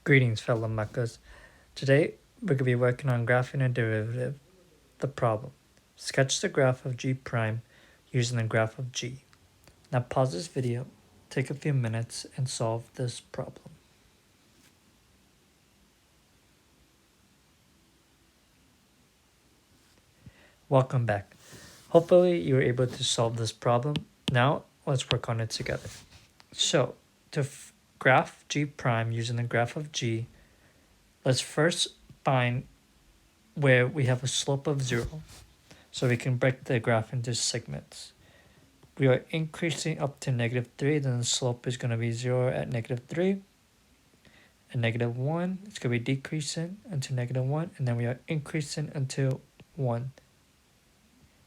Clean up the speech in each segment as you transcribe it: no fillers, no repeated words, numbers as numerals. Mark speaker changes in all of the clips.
Speaker 1: Greetings, fellow muckers. Today, we're going to be working on graphing a derivative, the problem. Sketch the graph of g prime using the graph of g. Now pause this video, take a few minutes, and solve this problem. Welcome back. Hopefully you were able to solve this problem. Now, let's work on it together. So, to graph g prime using the graph of g, let's first find where we have a slope of 0. So we can break the graph into segments. We are increasing up to -3, then the slope is going to be 0 at -3. At -1, it's going to be decreasing into -1, and then we are increasing until 1.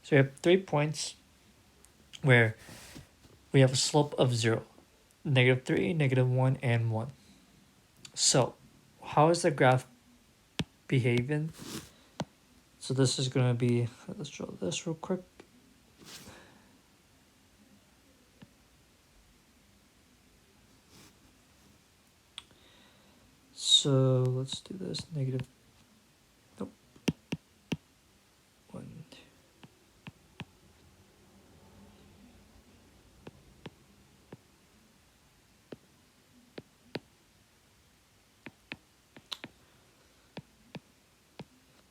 Speaker 1: So we have 3 points where we have a slope of 0, -3, -1, and 1. So how is the graph behaving? So this is going to be, let's draw this real quick. So let's do this, -1.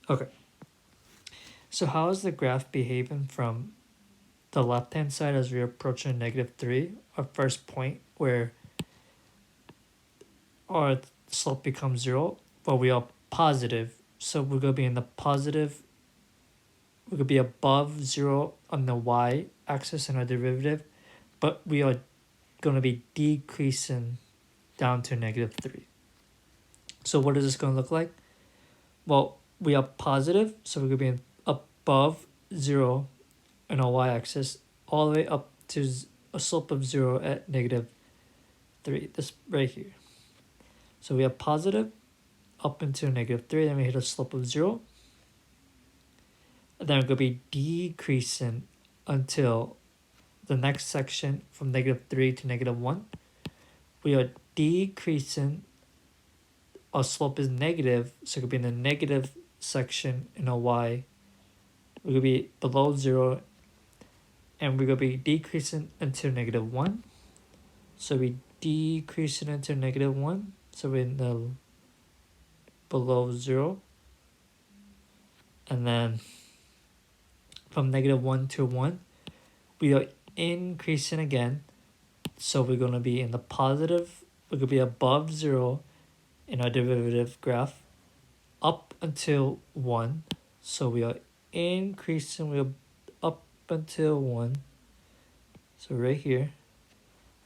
Speaker 1: Okay. So how is the graph behaving from the left-hand side as we're approaching -3, our first point where our slope becomes 0, but we are positive. So we're going to be in the positive, we're going to be above 0 on the y-axis in our derivative, but we are going to be decreasing down to -3. So what is this going to look like? Well, we are positive, so we're going to be above 0 on our y-axis all the way up to a slope of 0 at -3, this right here. So we are positive up into -3, then we hit a slope of 0. And then we're going to be decreasing until the next section from -3 to -1. We are decreasing, our slope is negative, so it could be in the negative section in our y. We're going to be below 0, and we're going to be decreasing until -1. So we decreasing into -1, so we're in the below 0. And then from -1 to 1, we are increasing again. So we're going to be in the positive, we're going to be above 0 in our derivative graph up until 1. So we are increasing, we're up until 1. So right here.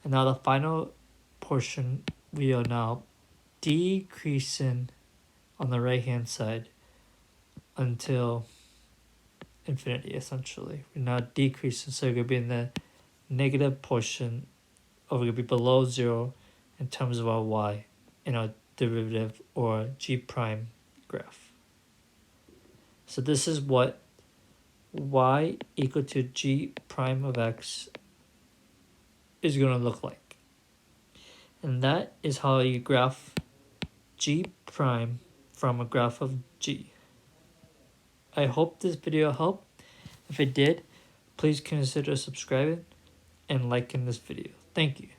Speaker 1: And now the final portion, we are now decreasing on the right hand side until infinity, essentially. We're now decreasing, so we're going to be in the negative portion, or we're going to be below 0 in terms of our y in our derivative or g prime graph. So this is what y equal to g prime of x is going to look like. And that is how you graph g prime from a graph of g. I hope this video helped. If it did, please consider subscribing and liking this video. Thank you.